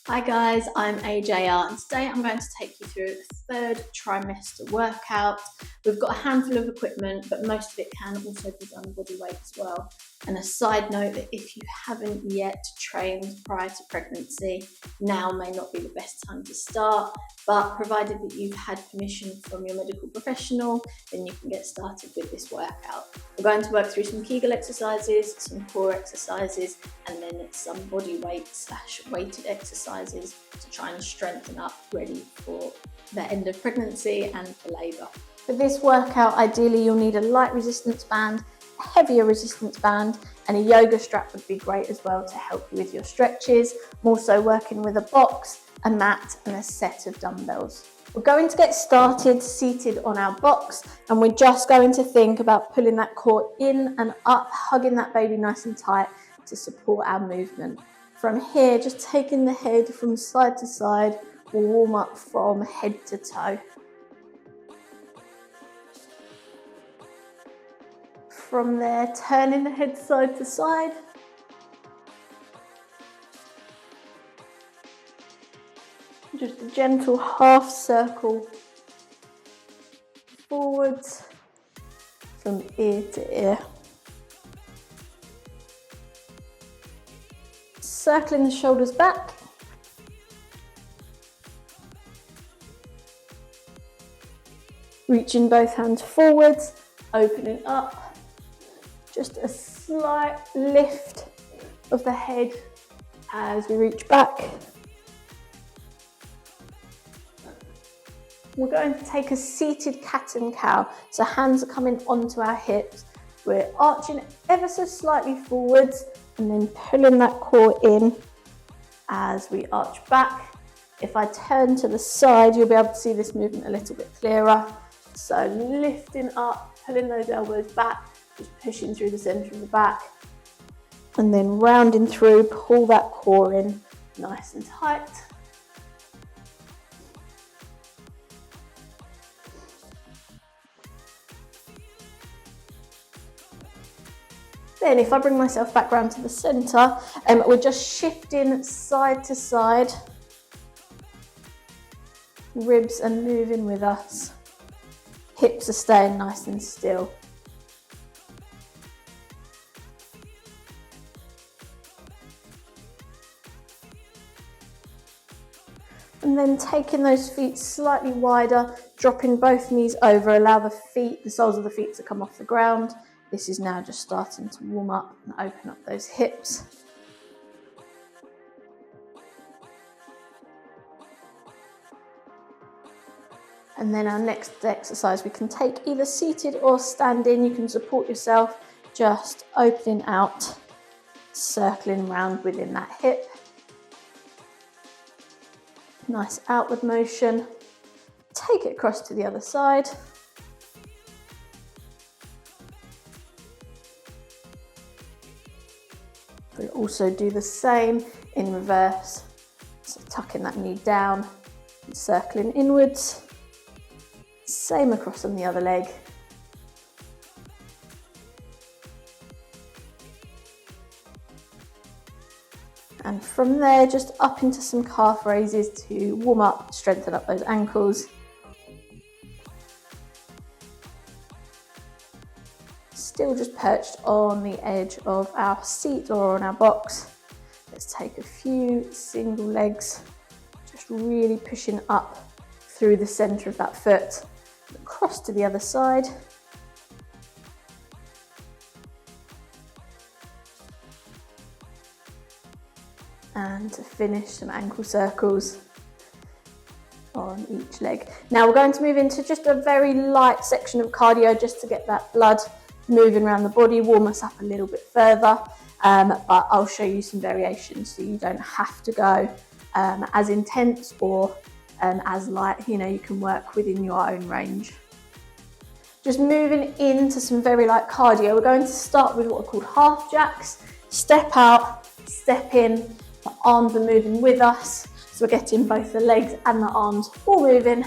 Hi guys, I'm AJR and today I'm going to take you through the third trimester workout. We've got a handful of equipment, but most of it can also be done body weight as well. And a side note that if you haven't yet trained prior to pregnancy, now may not be the best time to start, but provided that you've had permission from your medical professional, then you can get started with this workout. We're going to work through some Kegel exercises, some core exercises, and then some body weight / weighted exercises to try and strengthen up ready for the end of pregnancy and for labour. For this workout, ideally you'll need a light resistance band, a heavier resistance band, and a yoga strap would be great as well to help you with your stretches. I'm also working with a box, a mat, and a set of dumbbells. We're going to get started seated on our box, and we're just going to think about pulling that core in and up, hugging that baby nice and tight to support our movement. From here, just taking the head from side to side, we'll warm up from head to toe. From there, turning the head side to side. Just a gentle half circle forwards from ear to ear. Circling the shoulders back. Reaching both hands forwards, opening up. Just a slight lift of the head as we reach back. We're going to take a seated cat and cow. So hands are coming onto our hips. We're arching ever so slightly forwards and then pulling that core in as we arch back. If I turn to the side, you'll be able to see this movement a little bit clearer. So lifting up, pulling those elbows back, just pushing through the centre of the back, and then rounding through, pull that core in nice and tight. Then if I bring myself back round to the centre, we're just shifting side to side, ribs are moving with us, hips are staying nice and still. And then taking those feet slightly wider, dropping both knees over, allow the soles of the feet to come off the ground. This is now just starting to warm up and open up those hips. And then our next exercise, we can take either seated or standing. You can support yourself, just opening out, circling round within that hip. Nice outward motion. Take it across to the other side. We'll also do the same in reverse. So tucking that knee down and circling inwards. Same across on the other leg. And from there, just up into some calf raises to warm up, strengthen up those ankles. Still just perched on the edge of our seat or on our box. Let's take a few single legs, just really pushing up through the centre of that foot, across to the other side. And to finish, some ankle circles on each leg. Now we're going to move into just a very light section of cardio just to get that blood moving around the body, warm us up a little bit further, but I'll show you some variations so you don't have to go as intense or as light. You can work within your own range. Just moving into some very light cardio, we're going to start with what are called half jacks. Step out, step in, the arms are moving with us, so we're getting both the legs and the arms all moving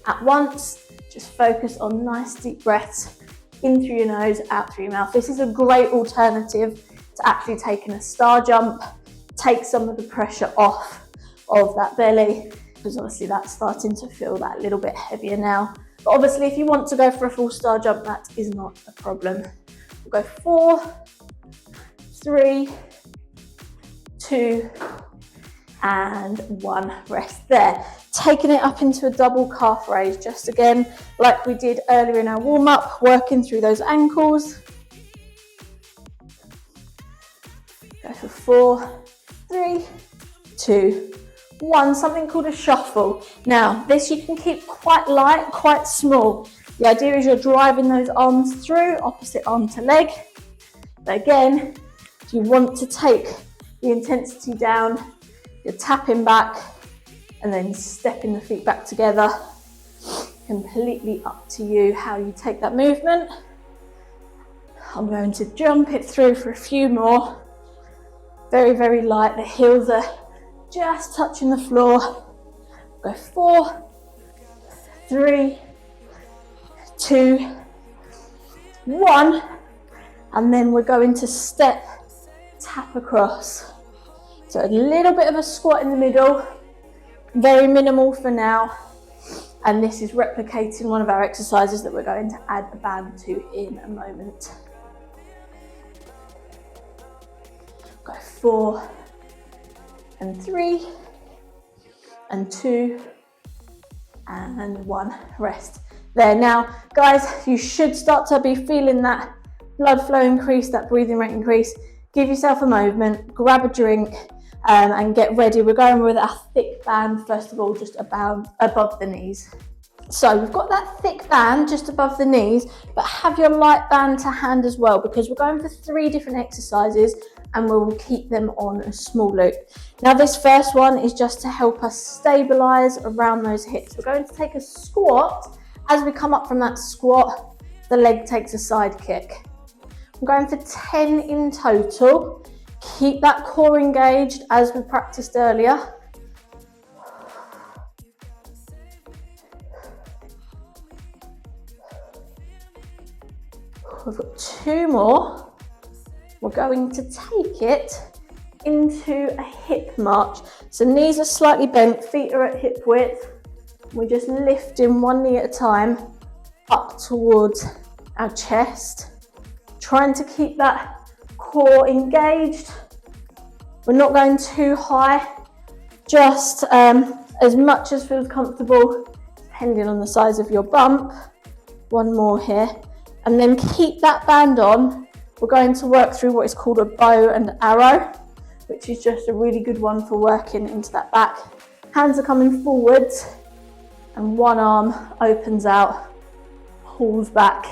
at once. Just focus on nice deep breaths in through your nose, out through your mouth. This is a great alternative to actually taking a star jump. Take some of the pressure off of that belly, because obviously that's starting to feel that little bit heavier now. But obviously if you want to go for a full star jump, that is not a problem. We'll go 4, 3, 2, and 1, rest there. Taking it up into a double calf raise, just again, like we did earlier in our warm up, working through those ankles. Go for 4, 3, 2, 1, something called a shuffle. Now, this you can keep quite light, quite small. The idea is you're driving those arms through, opposite arm to leg. But again, if you want to take the intensity down, you're tapping back and then stepping the feet back together. Completely up to you how you take that movement. I'm going to jump it through for a few more. Very, very light. The heels are just touching the floor. Go 4, 3, 2, 1, and then we're going to step, tap across. So a little bit of a squat in the middle, very minimal for now, and this is replicating one of our exercises that we're going to add a band to in a moment. Go 4, and 3, and 2, and 1, rest. There, now guys, you should start to be feeling that blood flow increase, that breathing rate increase. Give yourself a moment, grab a drink, and get ready. We're going with a thick band, first of all, just above the knees. So we've got that thick band just above the knees, but have your light band to hand as well, because we're going for 3 different exercises and we'll keep them on a small loop. Now this first one is just to help us stabilize around those hips. We're going to take a squat. As we come up from that squat, the leg takes a side kick. I'm going for 10 in total. Keep that core engaged as we practiced earlier. We've got 2 more. We're going to take it into a hip march. So knees are slightly bent, feet are at hip width. We're just lifting one knee at a time up towards our chest. Trying to keep that core engaged. We're not going too high, just as much as feels comfortable, depending on the size of your bump. 1 more here. And then keep that band on. We're going to work through what is called a bow and arrow, which is just a really good one for working into that back. Hands are coming forwards and one arm opens out, pulls back.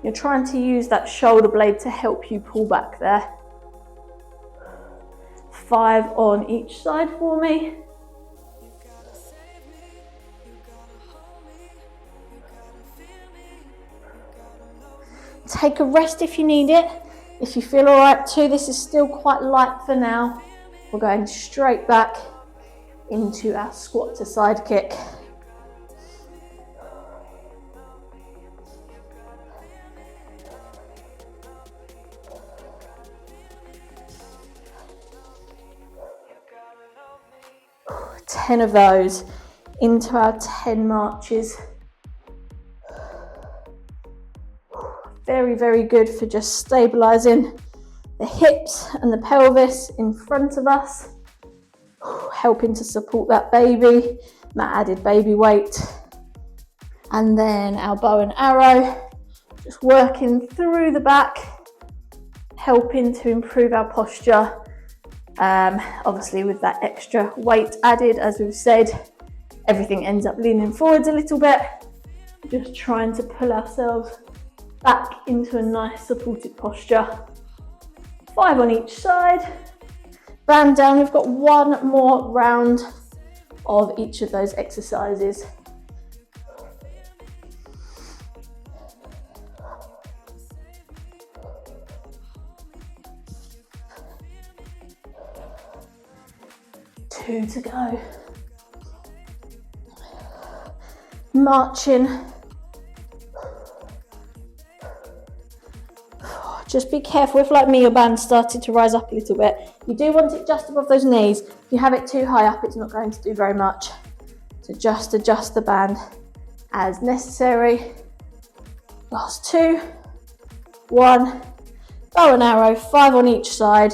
You're trying to use that shoulder blade to help you pull back there. 5 on each side for me. Take a rest if you need it. If you feel all right too, this is still quite light for now. We're going straight back into our squat to side kick. Ten of those into our 10 marches. Very, very good for just stabilizing the hips and the pelvis in front of us, helping to support that baby, that added baby weight. And then our bow and arrow, just working through the back, helping to improve our posture. Obviously with that extra weight added, as we've said, everything ends up leaning forwards a little bit. Just trying to pull ourselves back into a nice supported posture. 5 on each side. Band down. We've got 1 more round of each of those exercises. Two to go. Marching. Just be careful if, like me, your band started to rise up a little bit. You do want it just above those knees. If you have it too high up, it's not going to do very much. So just adjust the band as necessary. Last 2, 1, bow and arrow, 5 on each side,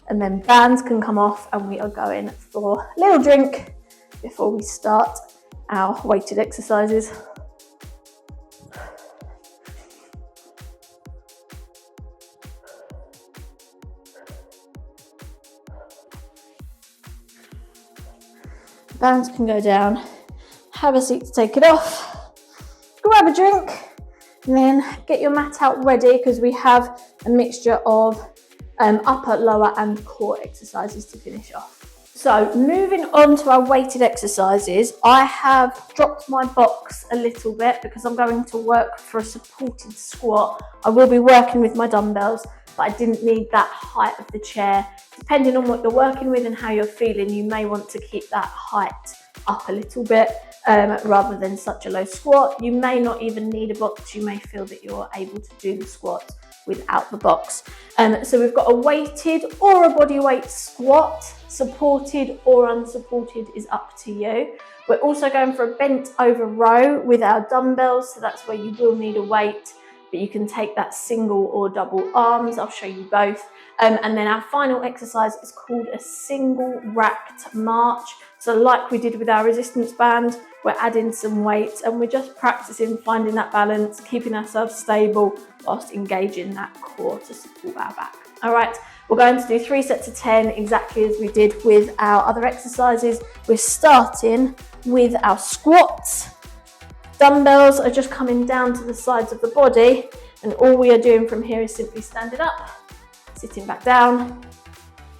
and then bands can come off, and we are going for a little drink before we start our weighted exercises. Bands can go down, have a seat to take it off, grab a drink, and then get your mat out ready because we have a mixture of upper, lower and core exercises to finish off. So moving on to our weighted exercises, I have dropped my box a little bit because I'm going to work for a supported squat. I will be working with my dumbbells, but I didn't need that height of the chair. Depending on what you're working with and how you're feeling, you may want to keep that height up a little bit rather than such a low squat. You may not even need a box. You may feel that you're able to do the squat without the box. So we've got a weighted or a body weight squat, supported or unsupported is up to you. We're also going for a bent over row with our dumbbells, so that's where you will need a weight, but you can take that single or double arms. I'll show you both. And then our final exercise is called a single racked march. So like we did with our resistance band, we're adding some weight and we're just practicing finding that balance, keeping ourselves stable whilst engaging that core to support our back. All right, we're going to do 3 sets of 10 exactly as we did with our other exercises. We're starting with our squats. Dumbbells are just coming down to the sides of the body, and all we are doing from here is simply standing up, sitting back down,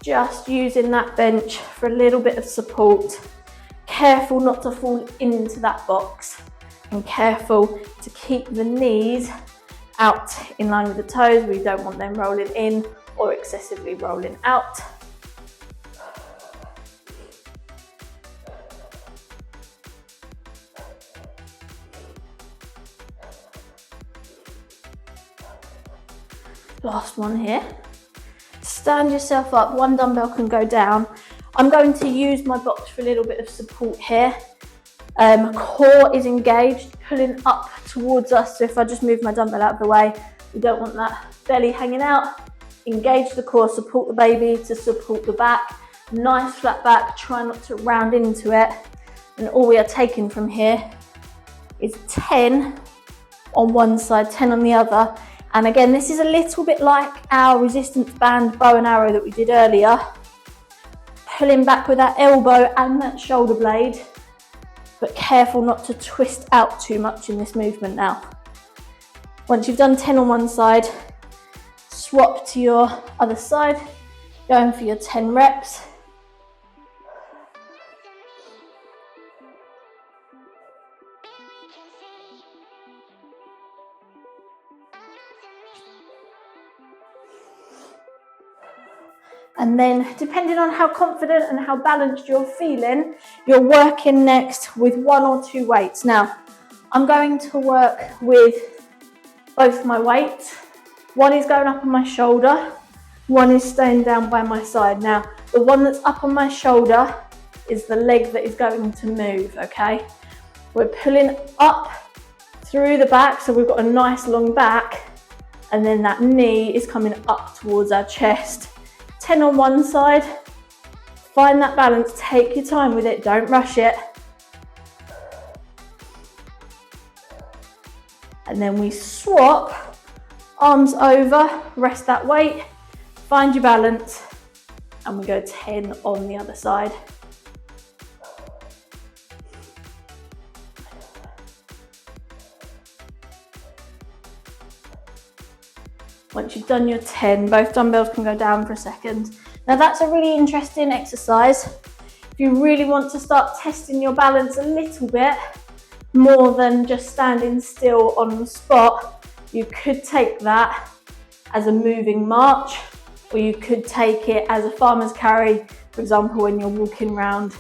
just using that bench for a little bit of support. Careful not to fall into that box, and careful to keep the knees out in line with the toes. We don't want them rolling in or excessively rolling out. Last one here. Stand yourself up, one dumbbell can go down. I'm going to use my box for a little bit of support here. Core is engaged, pulling up towards us. So if I just move my dumbbell out of the way, we don't want that belly hanging out. Engage the core, support the baby to support the back. Nice flat back, try not to round into it. And all we are taking from here is 10 on one side, 10 on the other. And again, this is a little bit like our resistance band bow and arrow that we did earlier. Pulling back with that elbow and that shoulder blade, but careful not to twist out too much in this movement now. Once you've done 10 on one side, swap to your other side, going for your 10 reps. And then depending on how confident and how balanced you're feeling, you're working next with 1 or 2 weights. Now, I'm going to work with both my weights. One is going up on my shoulder, one is staying down by my side. Now, the one that's up on my shoulder is the leg that is going to move, okay? We're pulling up through the back, so we've got a nice long back, and then that knee is coming up towards our chest. 10 on one side, find that balance, take your time with it, don't rush it. And then we swap, arms over, rest that weight, find your balance, and we go 10 on the other side. Once you've done your 10, both dumbbells can go down for a second. Now that's a really interesting exercise. If you really want to start testing your balance a little bit, more than just standing still on the spot, you could take that as a moving march, or you could take it as a farmer's carry, for example, when you're walking around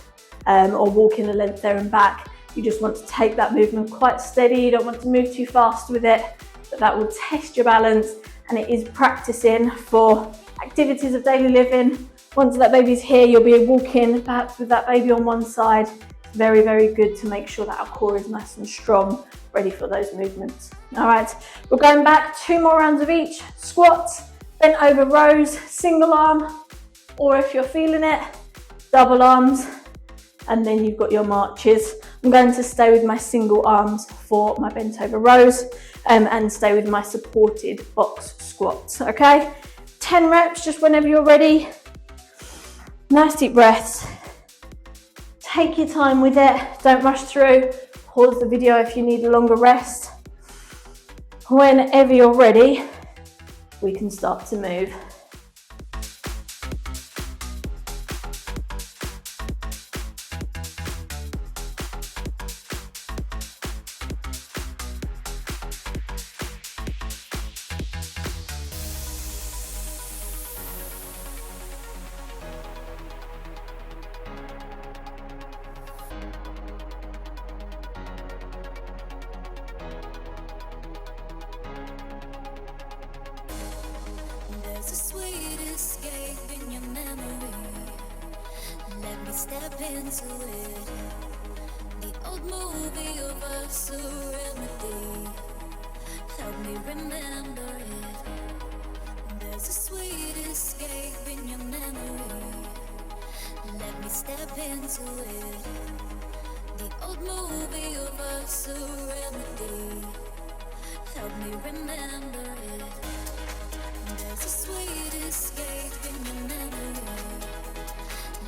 or walking a length there and back. You just want to take that movement quite steady, you don't want to move too fast with it, but that will test your balance and it is practicing for activities of daily living. Once that baby's here, you'll be walking perhaps with that baby on one side. Very, very good to make sure that our core is nice and strong, ready for those movements. All right, we're going back, 2 more rounds of each. Squats, bent over rows, single arm, or if you're feeling it, double arms, and then you've got your marches. I'm going to stay with my single arms for my bent over rows and stay with my supported box squats, okay? 10 reps, just whenever you're ready. Nice deep breaths. Take your time with it, don't rush through. Pause the video if you need a longer rest. Whenever you're ready, we can start to move. There's a sweet escape in your memory. Let me step into it. The old movie of us, a remedy. Help me remember it. There's a sweet escape in your memory. Let me step into it. The old movie of us, a remedy. Help me remember it. There's a sweet escape in your memory.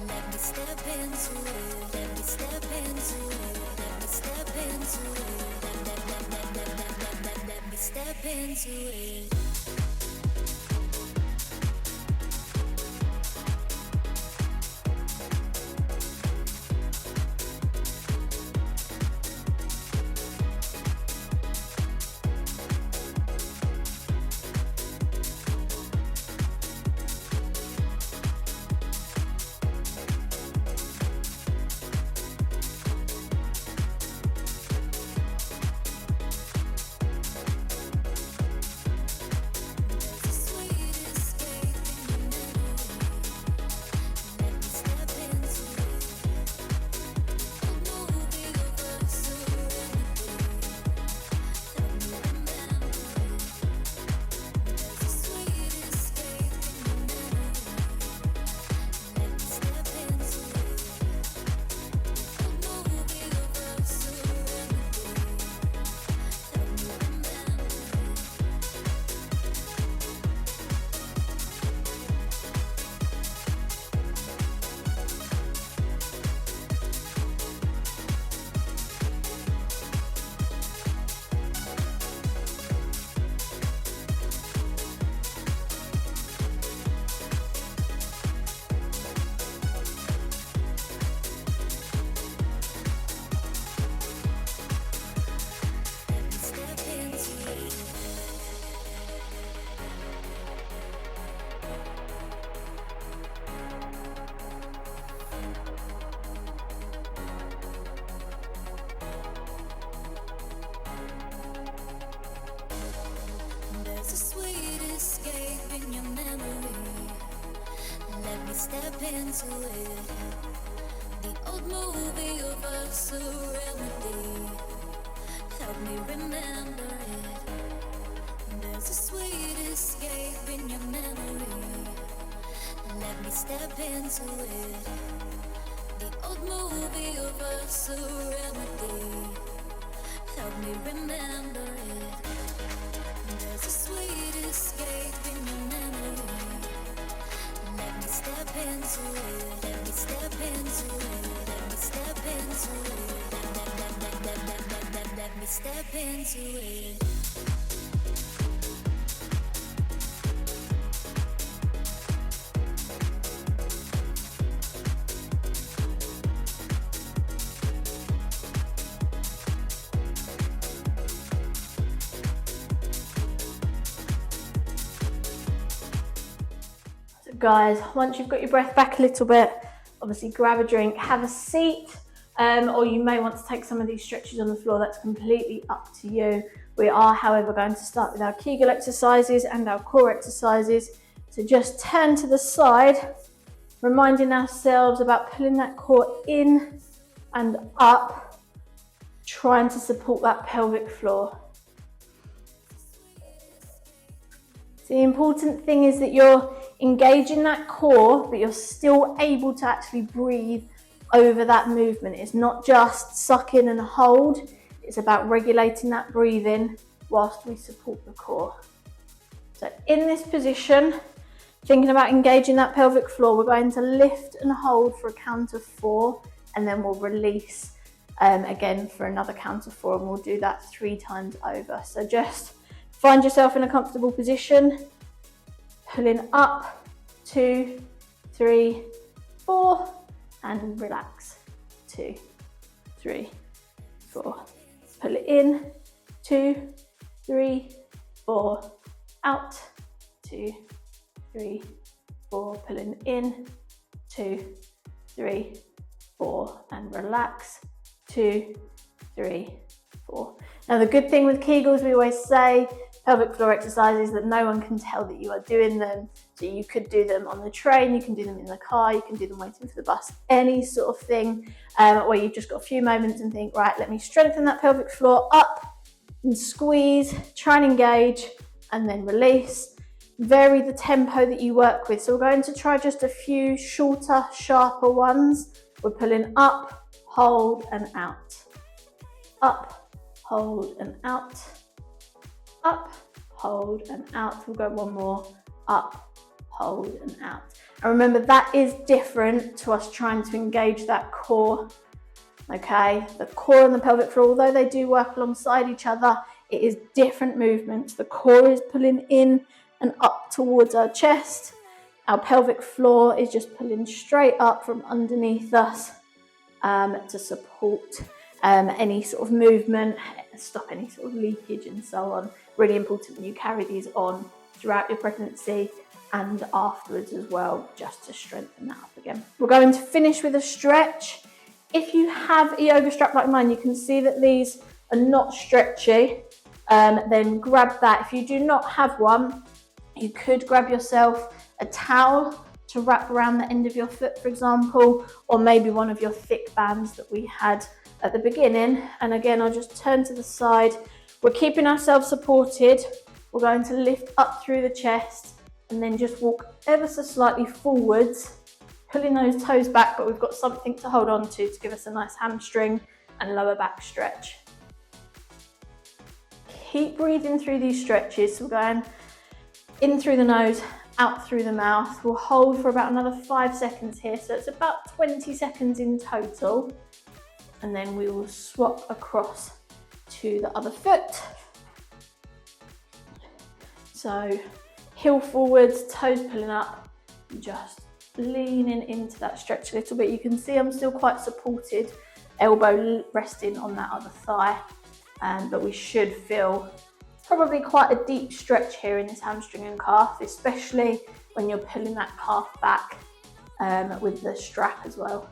Let me step into it. Let me step into it. Let me step into it. Let me step into it. Step into it. The old movie of us, a remedy. Help me remember it. There's a sweet escape in your memory. Let me step into it. The old movie of us, a remedy. Help me remember it. There's a sweet escape in your memory. Let me step into it. Let me step into it. Let me step into it. Let me step into it. Guys, once you've got your breath back a little bit, obviously grab a drink, have a seat, or you may want to take some of these stretches on the floor. That's completely up to you. We are, however, going to start with our Kegel exercises and our core exercises. So just turn to the side, reminding ourselves about pulling that core in and up, trying to support that pelvic floor. So the important thing is that you're engaging that core, but you're still able to actually breathe over that movement. It's not just suck in and hold, it's about regulating that breathing whilst we support the core. So in this position, thinking about engaging that pelvic floor, we're going to lift and hold for a count of 4, and then we'll release again for another count of 4, and we'll do that 3 times over. So just find yourself in a comfortable position, pulling up, 2, 3, 4, and relax, 2, 3, 4. Pull it in, 2, 3, 4, out, 2, 3, 4, pulling in, 2, 3, 4, and relax, 2, 3, 4. Now the good thing with Kegels, we always say, pelvic floor exercises, that no one can tell that you are doing them. So you could do them on the train, you can do them in the car, you can do them waiting for the bus, any sort of thing where you've just got a few moments and think, right, let me strengthen that pelvic floor up and squeeze, try and engage, and then release. Vary the tempo that you work with. So we're going to try just a few shorter, sharper ones. We're pulling up, hold, and out. Up, hold, and out. Up, hold, and out. We'll go one more. Up, hold, and out. And remember, that is different to us trying to engage that core. Okay, the core and the pelvic floor, although they do work alongside each other, it is different movements. The core is pulling in and up towards our chest. Our pelvic floor is just pulling straight up from underneath us to support any sort of movement, stop any sort of leakage and so on. Really important that you carry these on throughout your pregnancy and afterwards as well, just to strengthen that up again. We're going to finish with a stretch. If you have a yoga strap like mine, you can see that these are not stretchy. Then grab that. If you do not have one, you could grab yourself a towel to wrap around the end of your foot, for example, or maybe one of your thick bands that we had at the beginning. And again, I'll just turn to the side. We're keeping ourselves supported. We're going to lift up through the chest and then just walk ever so slightly forwards, pulling those toes back, but we've got something to hold on to give us a nice hamstring and lower back stretch. Keep breathing through these stretches. So we're going in through the nose, out through the mouth. We'll hold for about another 5 seconds here. So it's about 20 seconds in total. And then we will swap across to the other foot. So heel forwards, toes pulling up, just leaning into that stretch a little bit. You can see I'm still quite supported, elbow resting on that other thigh, but we should feel probably quite a deep stretch here in this hamstring and calf, especially when you're pulling that calf back with the strap as well.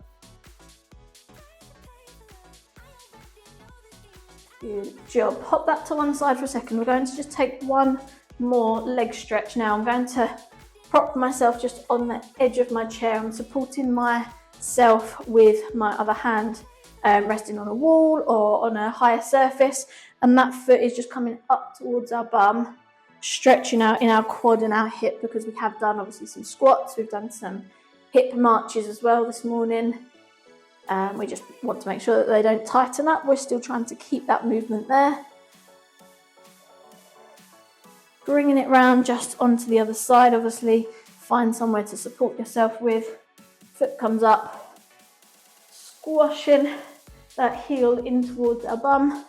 Good job. Pop that to one side for a second. We're going to just take one more leg stretch now. I'm going to prop myself just on the edge of my chair. I'm supporting myself with my other hand, resting on a wall or on a higher surface, and that foot is just coming up towards our bum, stretching out in our quad and our hip, because we have done obviously some squats, we've done some hip marches as well this morning. We just want to make sure that they don't tighten up. We're still trying to keep that movement there. Bringing it round just onto the other side, obviously find somewhere to support yourself with. Foot comes up, squashing that heel in towards our bum.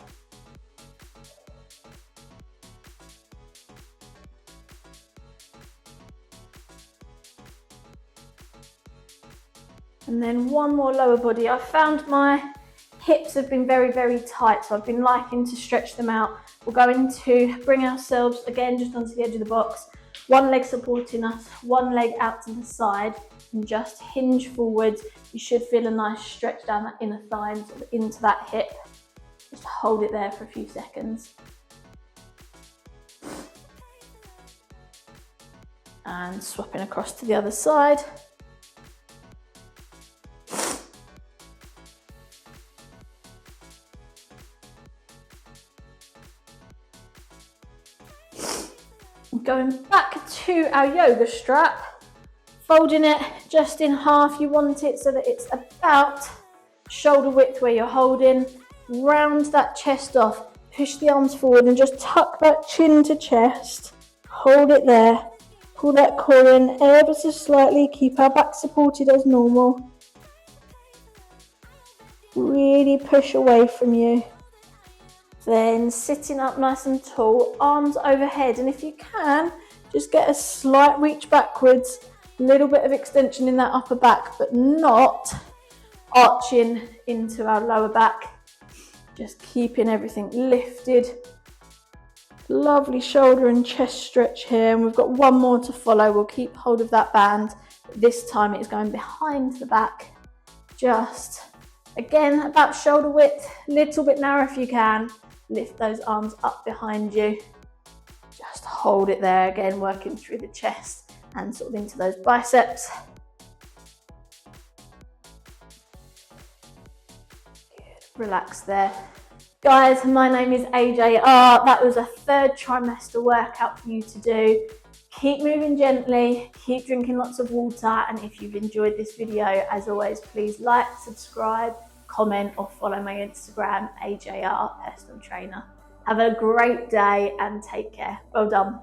And then one more lower body. I found my hips have been very, very tight, so I've been liking to stretch them out. We're going to bring ourselves again just onto the edge of the box. One leg supporting us, one leg out to the side, and just hinge forwards. You should feel a nice stretch down that inner thigh and sort of into that hip. Just hold it there for a few seconds. And swapping across to the other side. Going back to our yoga strap, folding it just in half. You want it so that it's about shoulder width where you're holding. Round that chest off, push the arms forward and just tuck that chin to chest. Hold it there. Pull that core in ever so slightly. Keep our back supported as normal. Really push away from you. Then sitting up nice and tall, arms overhead, and if you can, just get a slight reach backwards, a little bit of extension in that upper back, but not arching into our lower back. Just keeping everything lifted. Lovely shoulder and chest stretch here, and we've got one more to follow. We'll keep hold of that band. This time it's going behind the back. Just, again, about shoulder width, little bit narrow if you can. Lift those arms up behind you. Just hold it there, again, working through the chest and sort of into those biceps. Good. Relax there. Guys, my name is AJR. That was a third trimester workout for you to do. Keep moving gently, keep drinking lots of water, and if you've enjoyed this video, as always, please like, subscribe, comment, or follow my Instagram, AJR Personal Trainer. Have a great day and take care. Well done.